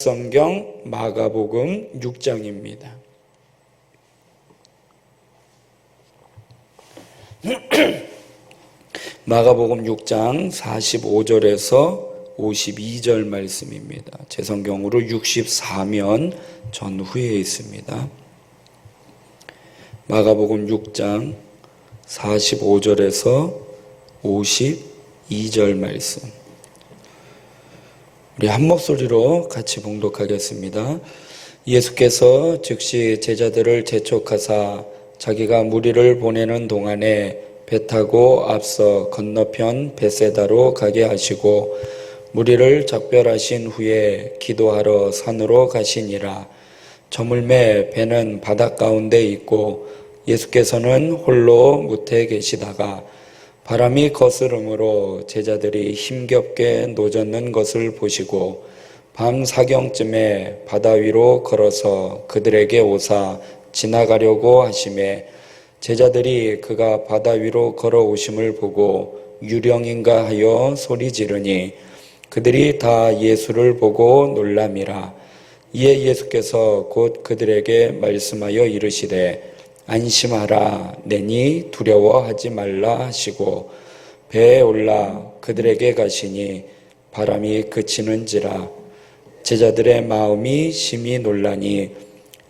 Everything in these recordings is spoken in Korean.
성경 마가복음 6장입니다. 마가복음 6장 45절에서 52절 말씀입니다. 제 성경으로 64면 전후에 있습니다. 마가복음 6장 45절에서 52절 말씀. 우리 한 목소리로 같이 봉독하겠습니다. 예수께서 즉시 제자들을 재촉하사 자기가 무리를 보내는 동안에 배 타고 앞서 건너편 벳세다로 가게 하시고 무리를 작별하신 후에 기도하러 산으로 가시니라. 저물매 배는 바닷 가운데 있고 예수께서는 홀로 무태에 계시다가 바람이 거스름으로 제자들이 힘겹게 노젓는 것을 보시고 밤 사경쯤에 바다 위로 걸어서 그들에게 오사 지나가려고 하시매 제자들이 그가 바다 위로 걸어오심을 보고 유령인가 하여 소리 지르니 그들이 다 예수를 보고 놀람이라. 이에 예수께서 곧 그들에게 말씀하여 이르시되 안심하라. 내니 두려워하지 말라 하시고 배에 올라 그들에게 가시니 바람이 그치는지라. 제자들의 마음이 심히 놀라니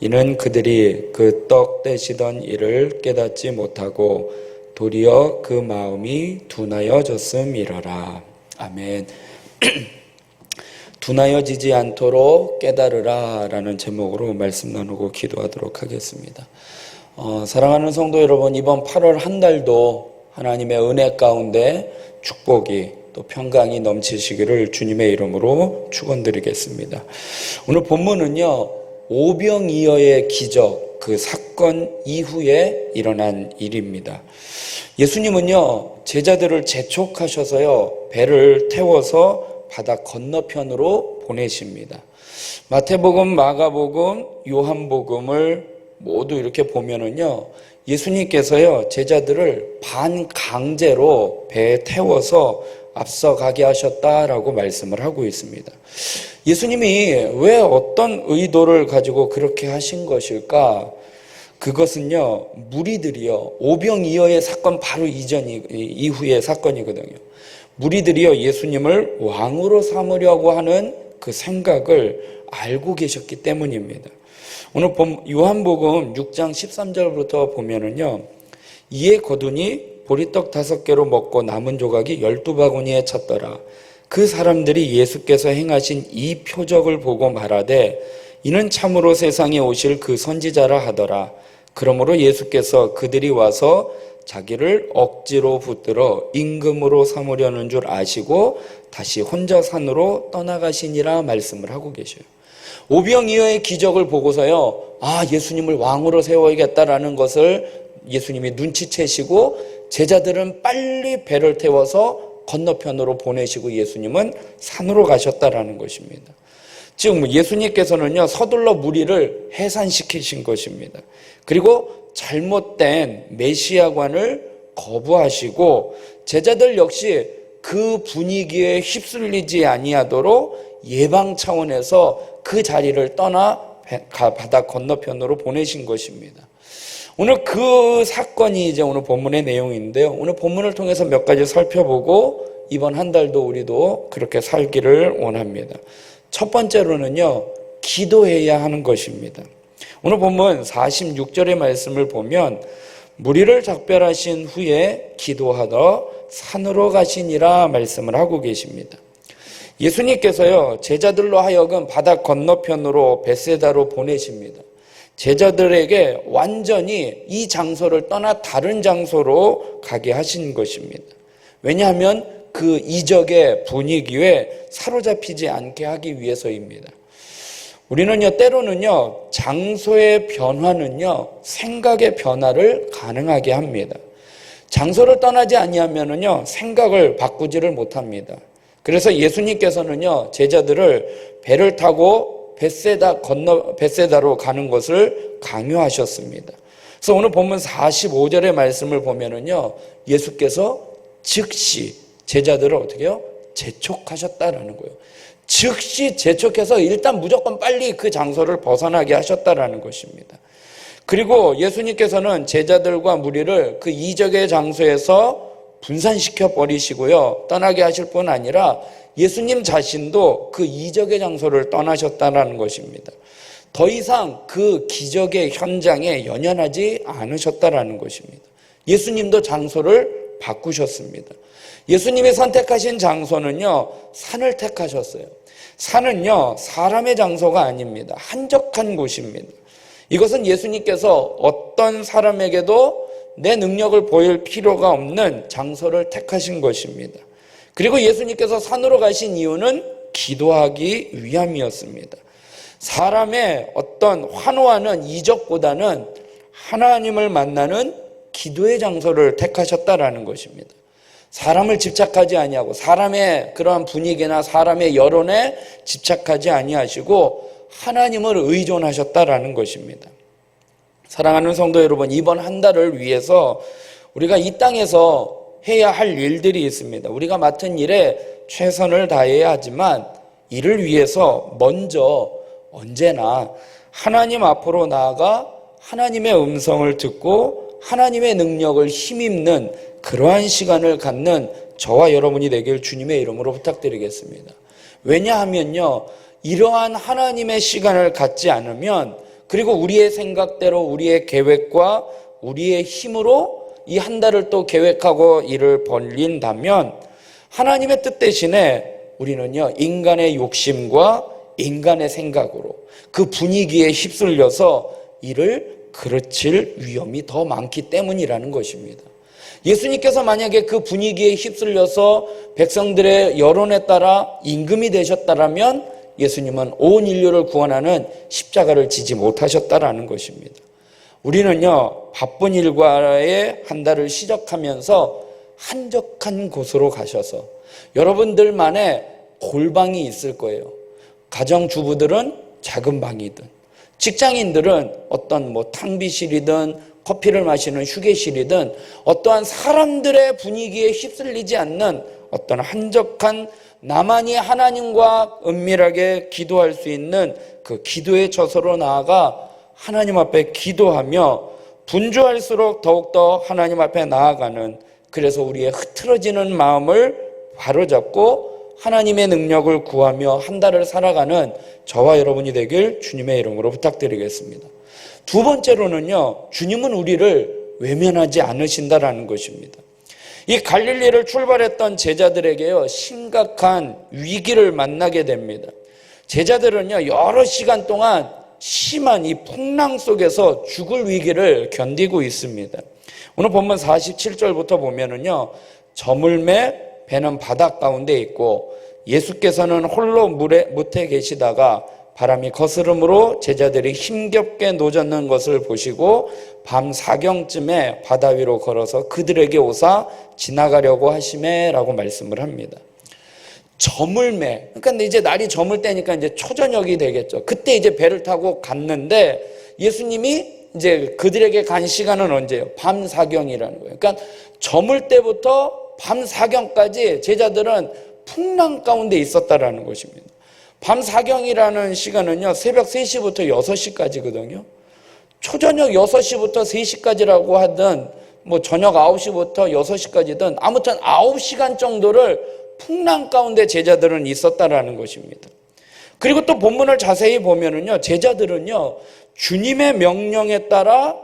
이는 그들이 그 떡 떼시던 일을 깨닫지 못하고 도리어 그 마음이 둔하여졌음이러라. 아멘. 둔하여지지 않도록 깨달으라 라는 제목으로 말씀 나누고 기도하도록 하겠습니다. 사랑하는 성도 여러분, 이번 8월 한 달도 하나님의 은혜 가운데 축복이 또 평강이 넘치시기를 주님의 이름으로 축원드리겠습니다. 오늘 본문은요, 오병이어의 기적, 그 사건 이후에 일어난 일입니다. 예수님은요, 제자들을 재촉하셔서요, 배를 태워서 바다 건너편으로 보내십니다. 마태복음, 마가복음, 요한복음을 모두 이렇게 보면은요, 예수님께서요, 제자들을 반강제로 배에 태워서 앞서가게 하셨다라고 말씀을 하고 있습니다. 예수님이 왜 어떤 의도를 가지고 그렇게 하신 것일까? 그것은요, 무리들이요, 오병이어의 사건 바로 이후의 사건이거든요. 무리들이요, 예수님을 왕으로 삼으려고 하는 그 생각을 알고 계셨기 때문입니다. 오늘 요한복음 6장 13절부터 보면은요, 이에 거두니 보리떡 5개로 먹고 남은 조각이 12바구니에 찼더라. 그 사람들이 예수께서 행하신 이 표적을 보고 말하되 이는 참으로 세상에 오실 그 선지자라 하더라. 그러므로 예수께서 그들이 와서 자기를 억지로 붙들어 임금으로 삼으려는 줄 아시고 다시 혼자 산으로 떠나가시니라 말씀을 하고 계셔요. 오병이어의 기적을 보고서요, 예수님을 왕으로 세워야겠다라는 것을 예수님이 눈치채시고 제자들은 빨리 배를 태워서 건너편으로 보내시고 예수님은 산으로 가셨다라는 것입니다. 즉 예수님께서는요, 서둘러 무리를 해산시키신 것입니다. 그리고 잘못된 메시아관을 거부하시고 제자들 역시 그 분위기에 휩쓸리지 아니하도록 예방 차원에서 그 자리를 떠나 바다 건너편으로 보내신 것입니다. 오늘 그 사건이 이제 오늘 본문의 내용인데요. 오늘 본문을 통해서 몇 가지 살펴보고 이번 한 달도 우리도 그렇게 살기를 원합니다. 첫 번째로는요, 기도해야 하는 것입니다. 오늘 본문 46절의 말씀을 보면 무리를 작별하신 후에 기도하러 산으로 가시니라 말씀을 하고 계십니다. 예수님께서요, 제자들로 하여금 바다 건너편으로 벳세다로 보내십니다. 제자들에게 완전히 이 장소를 떠나 다른 장소로 가게 하신 것입니다. 왜냐하면 그 이적의 분위기에 사로잡히지 않게 하기 위해서입니다. 우리는요, 때로는요, 장소의 변화는요, 생각의 변화를 가능하게 합니다. 장소를 떠나지 아니하면은요, 생각을 바꾸지를 못합니다. 그래서 예수님께서는요, 제자들을 배를 타고 벳세다로 가는 것을 강요하셨습니다. 그래서 오늘 본문 45절의 말씀을 보면은요, 예수께서 즉시 제자들을 어떻게 해요? 재촉하셨다라는 거예요. 즉시 재촉해서 일단 무조건 빨리 그 장소를 벗어나게 하셨다라는 것입니다. 그리고 예수님께서는 제자들과 무리를 그 이적의 장소에서 분산시켜 버리시고요, 떠나게 하실 뿐 아니라 예수님 자신도 그 이적의 장소를 떠나셨다는 것입니다. 더 이상 그 기적의 현장에 연연하지 않으셨다라는 것입니다. 예수님도 장소를 바꾸셨습니다. 예수님이 선택하신 장소는요, 산을 택하셨어요. 산은요, 사람의 장소가 아닙니다. 한적한 곳입니다. 이것은 예수님께서 어떤 사람에게도 내 능력을 보일 필요가 없는 장소를 택하신 것입니다. 그리고 예수님께서 산으로 가신 이유는 기도하기 위함이었습니다. 사람의 어떤 환호하는 이적보다는 하나님을 만나는 기도의 장소를 택하셨다라는 것입니다. 사람을 집착하지 아니하고 사람의 그러한 분위기나 사람의 여론에 집착하지 아니하시고 하나님을 의존하셨다라는 것입니다. 사랑하는 성도 여러분, 이번 한 달을 위해서 우리가 이 땅에서 해야 할 일들이 있습니다. 우리가 맡은 일에 최선을 다해야 하지만 이를 위해서 먼저 언제나 하나님 앞으로 나아가 하나님의 음성을 듣고 하나님의 능력을 힘입는 그러한 시간을 갖는 저와 여러분이 되길 주님의 이름으로 부탁드리겠습니다. 왜냐하면요, 이러한 하나님의 시간을 갖지 않으면, 그리고 우리의 생각대로 우리의 계획과 우리의 힘으로 이 한 달을 또 계획하고 일을 벌린다면 하나님의 뜻 대신에 우리는요, 인간의 욕심과 인간의 생각으로 그 분위기에 휩쓸려서 일을 그르칠 위험이 더 많기 때문이라는 것입니다. 예수님께서 만약에 그 분위기에 휩쓸려서 백성들의 여론에 따라 임금이 되셨다라면 예수님은 온 인류를 구원하는 십자가를 지지 못하셨다라는 것입니다. 우리는요, 바쁜 일과의 한 달을 시작하면서 한적한 곳으로 가셔서 여러분들만의 골방이 있을 거예요. 가정주부들은 작은 방이든, 직장인들은 어떤 탕비실이든 커피를 마시는 휴게실이든 어떠한 사람들의 분위기에 휩쓸리지 않는 어떤 한적한 나만이 하나님과 은밀하게 기도할 수 있는 그 기도의 처소로 나아가 하나님 앞에 기도하며 분주할수록 더욱더 하나님 앞에 나아가는, 그래서 우리의 흐트러지는 마음을 바로잡고 하나님의 능력을 구하며 한 달을 살아가는 저와 여러분이 되길 주님의 이름으로 부탁드리겠습니다. 두 번째로는요, 주님은 우리를 외면하지 않으신다라는 것입니다. 이 갈릴리를 출발했던 제자들에게요, 심각한 위기를 만나게 됩니다. 제자들은요, 여러 시간 동안 심한 이 풍랑 속에서 죽을 위기를 견디고 있습니다. 오늘 본문 47절부터 보면은요, 저물매 배는 바닷 가운데 있고 예수께서는 홀로 무태 계시다가 바람이 거스름으로 제자들이 힘겹게 노젓는 것을 보시고 밤 사경쯤에 바다 위로 걸어서 그들에게 오사 지나가려고 하시매라고 말씀을 합니다. 저물매, 그러니까 이제 날이 저물 때니까 이제 초저녁이 되겠죠. 그때 이제 배를 타고 갔는데 예수님이 이제 그들에게 간 시간은 언제예요? 밤 사경이라는 거예요. 그러니까 저물 때부터 밤 사경까지 제자들은 풍랑 가운데 있었다라는 것입니다. 밤 사경이라는 시간은요, 새벽 3시부터 6시까지거든요. 초저녁 6시부터 3시까지라고 하든 저녁 9시부터 6시까지든 아무튼 9시간 정도를 풍랑 가운데 제자들은 있었다라는 것입니다. 그리고 또 본문을 자세히 보면은요, 제자들은요, 주님의 명령에 따라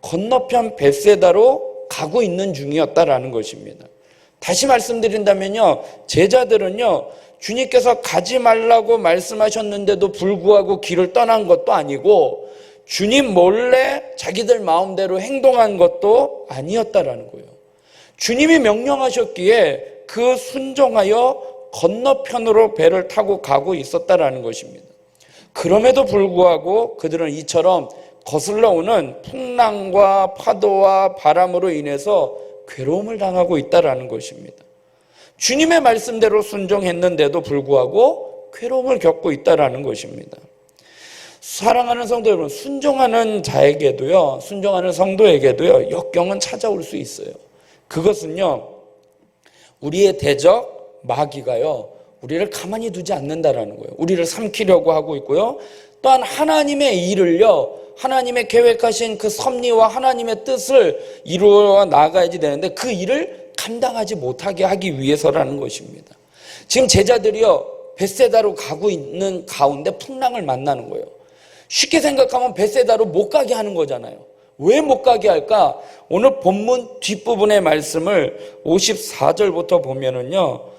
건너편 벳세다로 가고 있는 중이었다라는 것입니다. 다시 말씀드린다면요, 제자들은요, 주님께서 가지 말라고 말씀하셨는데도 불구하고 길을 떠난 것도 아니고 주님 몰래 자기들 마음대로 행동한 것도 아니었다라는 거예요. 주님이 명령하셨기에 그 순종하여 건너편으로 배를 타고 가고 있었다라는 것입니다. 그럼에도 불구하고 그들은 이처럼 거슬러 오는 풍랑과 파도와 바람으로 인해서 괴로움을 당하고 있다라는 것입니다. 주님의 말씀대로 순종했는데도 불구하고 괴로움을 겪고 있다라는 것입니다. 사랑하는 성도 여러분, 순종하는 자에게도요, 순종하는 성도에게도요, 역경은 찾아올 수 있어요. 그것은요, 우리의 대적 마귀가요, 우리를 가만히 두지 않는다라는 거예요. 우리를 삼키려고 하고 있고요. 또한 하나님의 일을요, 하나님의 계획하신 그 섭리와 하나님의 뜻을 이루어 나가야지 되는데 그 일을 감당하지 못하게 하기 위해서라는 것입니다. 지금 제자들이요, 벳세다로 가고 있는 가운데 풍랑을 만나는 거예요. 쉽게 생각하면 벳세다로 못 가게 하는 거잖아요. 왜 못 가게 할까? 오늘 본문 뒷부분의 말씀을 54절부터 보면은요,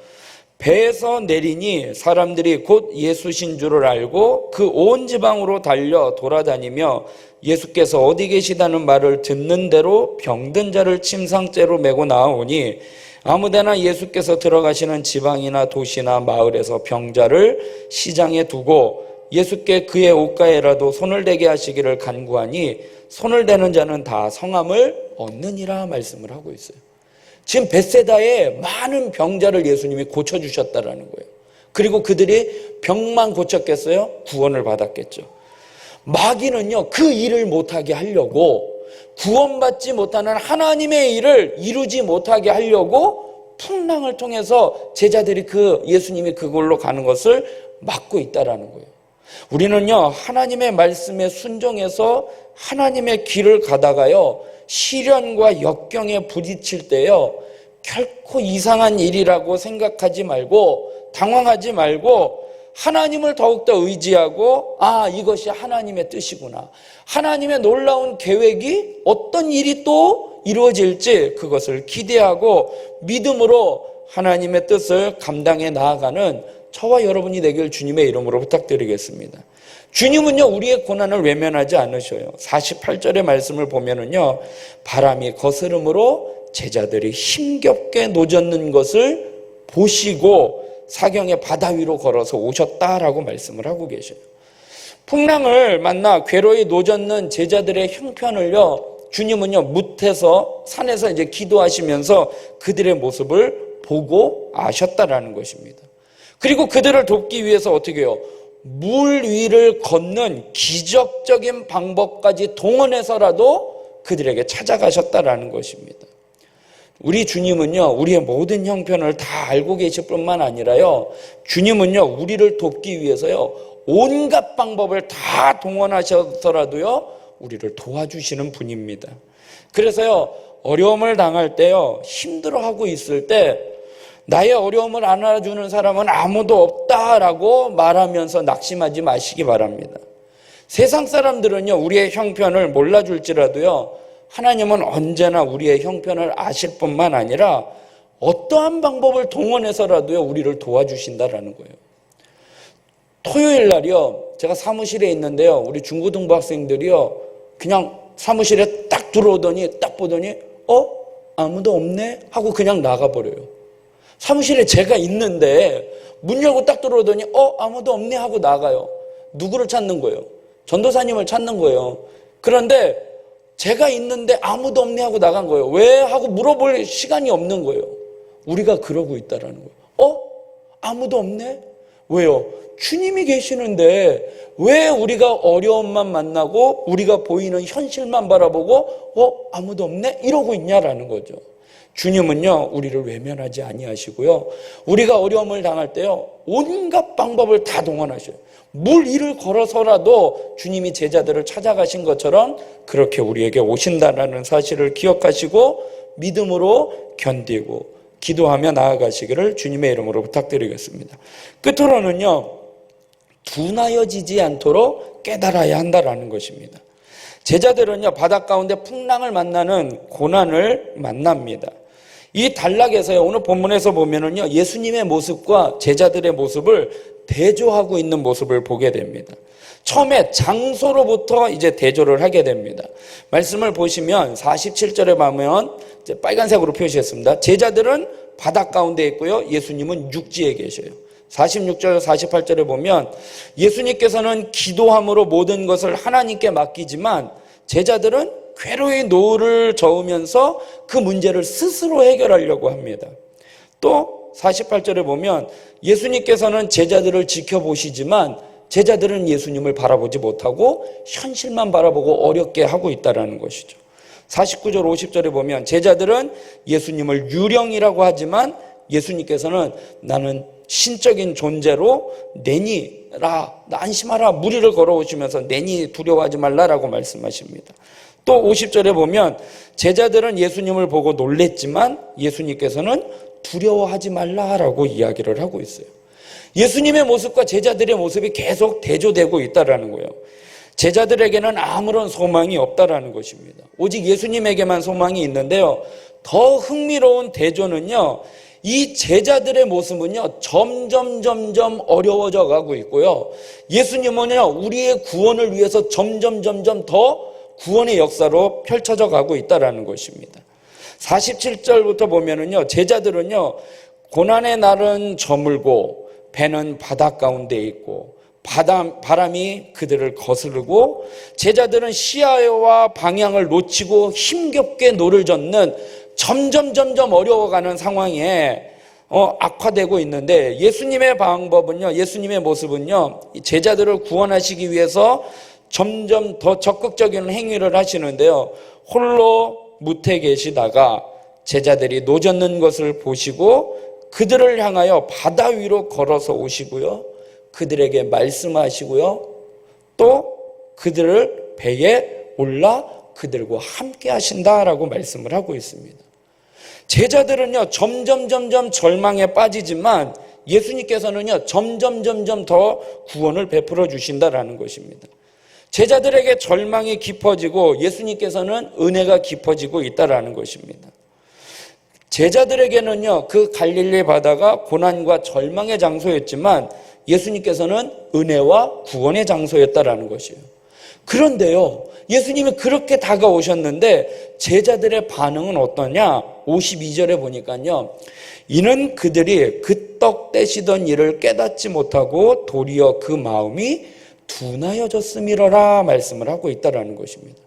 배에서 내리니 사람들이 곧 예수신 줄을 알고 그 온 지방으로 달려 돌아다니며 예수께서 어디 계시다는 말을 듣는 대로 병든 자를 침상째로 메고 나오니 아무데나 예수께서 들어가시는 지방이나 도시나 마을에서 병자를 시장에 두고 예수께 그의 옷가에라도 손을 대게 하시기를 간구하니 손을 대는 자는 다 성함을 얻느니라 말씀을 하고 있어요. 지금 벳세다에 많은 병자를 예수님이 고쳐주셨다라는 거예요. 그리고 그들이 병만 고쳤겠어요? 구원을 받았겠죠. 마귀는요, 그 일을 못하게 하려고, 구원받지 못하는 하나님의 일을 이루지 못하게 하려고 풍랑을 통해서 제자들이 예수님이 그걸로 가는 것을 막고 있다라는 거예요. 우리는요, 하나님의 말씀에 순종해서 하나님의 길을 가다가요, 시련과 역경에 부딪힐 때요, 결코 이상한 일이라고 생각하지 말고 당황하지 말고 하나님을 더욱더 의지하고, 아, 이것이 하나님의 뜻이구나, 하나님의 놀라운 계획이 어떤 일이 또 이루어질지 그것을 기대하고 믿음으로 하나님의 뜻을 감당해 나아가는 저와 여러분이 되길 주님의 이름으로 부탁드리겠습니다. 주님은요, 우리의 고난을 외면하지 않으셔요. 48절의 말씀을 보면은요, 바람이 거스름으로 제자들이 힘겹게 노젓는 것을 보시고 사경의 바다 위로 걸어서 오셨다라고 말씀을 하고 계셔요. 풍랑을 만나 괴로이 노젓는 제자들의 형편을요, 주님은요, 뭇에서 산에서 이제 기도하시면서 그들의 모습을 보고 아셨다라는 것입니다. 그리고 그들을 돕기 위해서 어떻게 해요? 물 위를 걷는 기적적인 방법까지 동원해서라도 그들에게 찾아가셨다라는 것입니다. 우리 주님은요, 우리의 모든 형편을 다 알고 계실 뿐만 아니라요, 주님은요, 우리를 돕기 위해서요, 온갖 방법을 다 동원하셔서라도요, 우리를 도와주시는 분입니다. 그래서요, 어려움을 당할 때요, 힘들어하고 있을 때 나의 어려움을 안아주는 사람은 아무도 없다라고 말하면서 낙심하지 마시기 바랍니다. 세상 사람들은요, 우리의 형편을 몰라줄지라도요, 하나님은 언제나 우리의 형편을 아실 뿐만 아니라 어떠한 방법을 동원해서라도요, 우리를 도와주신다라는 거예요. 토요일 날이요, 제가 사무실에 있는데요, 우리 중고등부 학생들이요, 그냥 사무실에 딱 들어오더니 딱 보더니 아무도 없네 하고 그냥 나가버려요. 사무실에 제가 있는데 문 열고 딱 들어오더니 아무도 없네 하고 나가요. 누구를 찾는 거예요? 전도사님을 찾는 거예요. 그런데 제가 있는데 아무도 없네 하고 나간 거예요. 왜? 하고 물어볼 시간이 없는 거예요. 우리가 그러고 있다라는 거예요. 아무도 없네? 왜요? 주님이 계시는데 왜 우리가 어려움만 만나고 우리가 보이는 현실만 바라보고 아무도 없네? 이러고 있냐라는 거죠. 주님은요, 우리를 외면하지 아니하시고요, 우리가 어려움을 당할 때요, 온갖 방법을 다 동원하셔요. 물 위를 걸어서라도 주님이 제자들을 찾아가신 것처럼 그렇게 우리에게 오신다는 사실을 기억하시고 믿음으로 견디고 기도하며 나아가시기를 주님의 이름으로 부탁드리겠습니다. 끝으로는요, 둔하여지지 않도록 깨달아야 한다는 것입니다. 제자들은요, 바다 가운데 풍랑을 만나는 고난을 만납니다. 이 단락에서요, 오늘 본문에서 보면은요, 예수님의 모습과 제자들의 모습을 대조하고 있는 모습을 보게 됩니다. 처음에 장소로부터 이제 대조를 하게 됩니다. 말씀을 보시면 47절에 보면 이제 빨간색으로 표시했습니다. 제자들은 바다 가운데 있고요, 예수님은 육지에 계셔요. 46절, 48절에 보면 예수님께서는 기도함으로 모든 것을 하나님께 맡기지만 제자들은 괴로이 노를 저으면서 그 문제를 스스로 해결하려고 합니다. 또 48절에 보면 예수님께서는 제자들을 지켜보시지만 제자들은 예수님을 바라보지 못하고 현실만 바라보고 어렵게 하고 있다는 것이죠. 49절, 50절에 보면 제자들은 예수님을 유령이라고 하지만 예수님께서는 나는 신적인 존재로 내니라, 안심하라, 무리를 걸어오시면서 내니 두려워하지 말라라고 말씀하십니다. 또 50절에 보면 제자들은 예수님을 보고 놀랬지만 예수님께서는 두려워하지 말라라고 이야기를 하고 있어요. 예수님의 모습과 제자들의 모습이 계속 대조되고 있다라는 거예요. 제자들에게는 아무런 소망이 없다라는 것입니다. 오직 예수님에게만 소망이 있는데요. 더 흥미로운 대조는요, 이 제자들의 모습은요, 점점 어려워져 가고 있고요. 예수님은요, 우리의 구원을 위해서 점점 더 구원의 역사로 펼쳐져 가고 있다라는 것입니다. 47절부터 보면은요, 제자들은요, 고난의 날은 저물고 배는 바다 가운데 있고 바람이 그들을 거스르고 제자들은 시야와 방향을 놓치고 힘겹게 노를 젓는 점점 어려워가는 상황에 악화되고 있는데 예수님의 방법은요, 예수님의 모습은요, 제자들을 구원하시기 위해서 점점 더 적극적인 행위를 하시는데요. 홀로 무태 계시다가 제자들이 노젓는 것을 보시고 그들을 향하여 바다 위로 걸어서 오시고요. 그들에게 말씀하시고요. 또 그들을 배에 올라 그들과 함께 하신다라고 말씀을 하고 있습니다. 제자들은요, 점점 절망에 빠지지만 예수님께서는요, 점점 더 구원을 베풀어 주신다라는 것입니다. 제자들에게 절망이 깊어지고 예수님께서는 은혜가 깊어지고 있다라는 것입니다. 제자들에게는요, 그 갈릴리 바다가 고난과 절망의 장소였지만 예수님께서는 은혜와 구원의 장소였다라는 것이에요. 그런데요, 예수님이 그렇게 다가오셨는데 제자들의 반응은 어떠냐? 52절에 보니까요, 이는 그들이 그 떡 떼시던 일을 깨닫지 못하고 도리어 그 마음이 둔하여졌음이로라 말씀을 하고 있다라는 것입니다.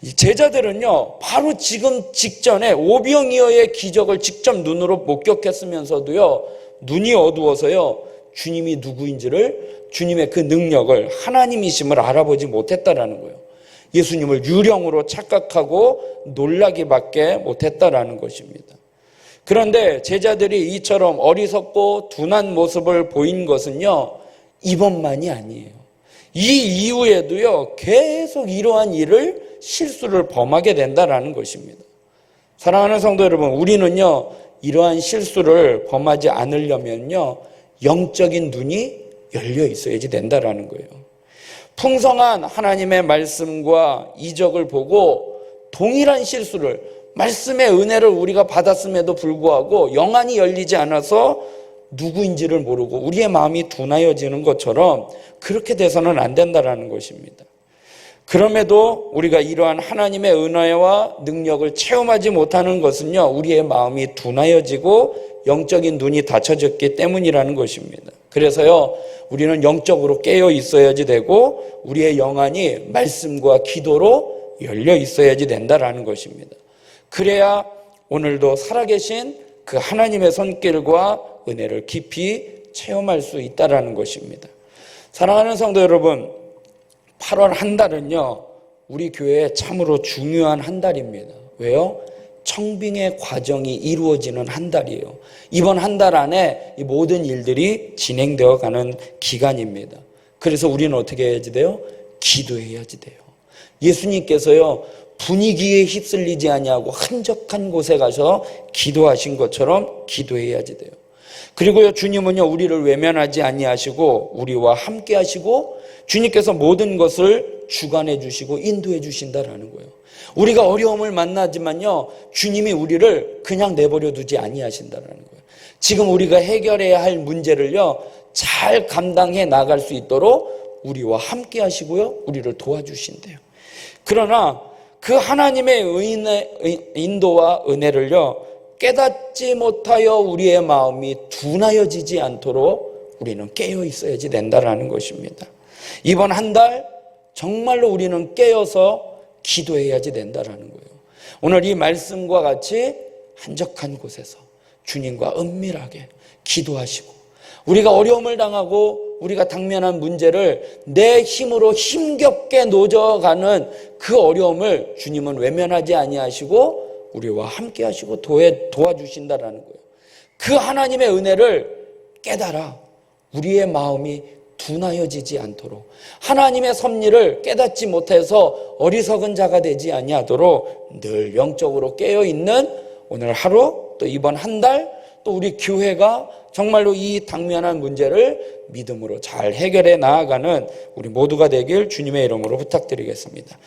이 제자들은요, 바로 지금 직전에 오병이어의 기적을 직접 눈으로 목격했으면서도요, 눈이 어두워서요, 주님이 누구인지를, 주님의 그 능력을, 하나님이심을 알아보지 못했다라는 거예요. 예수님을 유령으로 착각하고 놀라기밖에 못했다라는 것입니다. 그런데 제자들이 이처럼 어리석고 둔한 모습을 보인 것은요, 이번만이 아니에요. 이 이후에도요, 계속 이러한 일을, 실수를 범하게 된다는 것입니다. 사랑하는 성도 여러분, 우리는요, 이러한 실수를 범하지 않으려면요, 영적인 눈이 열려 있어야지 된다는 거예요. 풍성한 하나님의 말씀과 이적을 보고 동일한 실수를, 말씀의 은혜를 우리가 받았음에도 불구하고 영안이 열리지 않아서 누구인지를 모르고 우리의 마음이 둔하여지는 것처럼 그렇게 돼서는 안 된다는 것입니다. 그럼에도 우리가 이러한 하나님의 은혜와 능력을 체험하지 못하는 것은요, 우리의 마음이 둔하여지고 영적인 눈이 닫혀졌기 때문이라는 것입니다. 그래서요, 우리는 영적으로 깨어 있어야지 되고 우리의 영안이 말씀과 기도로 열려 있어야지 된다는 것입니다. 그래야 오늘도 살아계신 그 하나님의 손길과 은혜를 깊이 체험할 수 있다는 것입니다. 사랑하는 성도 여러분, 8월 한 달은요, 우리 교회에 참으로 중요한 한 달입니다. 왜요? 청빙의 과정이 이루어지는 한 달이에요. 이번 한 달 안에 이 모든 일들이 진행되어 가는 기간입니다. 그래서 우리는 어떻게 해야지 돼요? 기도해야지 돼요. 예수님께서요, 분위기에 휩쓸리지 아니하고 한적한 곳에 가서 기도하신 것처럼 기도해야지 돼요. 그리고요, 주님은요, 우리를 외면하지 아니하시고 우리와 함께 하시고 주님께서 모든 것을 주관해 주시고 인도해 주신다라는 거예요. 우리가 어려움을 만나지만요, 주님이 우리를 그냥 내버려 두지 아니하신다라는 거예요. 지금 우리가 해결해야 할 문제를요, 잘 감당해 나갈 수 있도록 우리와 함께 하시고요, 우리를 도와주신대요. 그러나 그 하나님의 인도와 은혜를요, 깨닫지 못하여 우리의 마음이 둔하여지지 않도록 우리는 깨어 있어야지 된다라는 것입니다. 이번 한 달 정말로 우리는 깨어서 기도해야지 된다라는 거예요. 오늘 이 말씀과 같이 한적한 곳에서 주님과 은밀하게 기도하시고 우리가 어려움을 당하고 우리가 당면한 문제를 내 힘으로 힘겹게 노져가는 그 어려움을 주님은 외면하지 아니하시고 우리와 함께 하시고 도와주신다라는 거예요. 그 하나님의 은혜를 깨달아 우리의 마음이 둔하여지지 않도록, 하나님의 섭리를 깨닫지 못해서 어리석은 자가 되지 아니하도록 늘 영적으로 깨어있는 오늘 하루, 또 이번 한 달, 또 우리 교회가 정말로 이 당면한 문제를 믿음으로 잘 해결해 나아가는 우리 모두가 되길 주님의 이름으로 부탁드리겠습니다.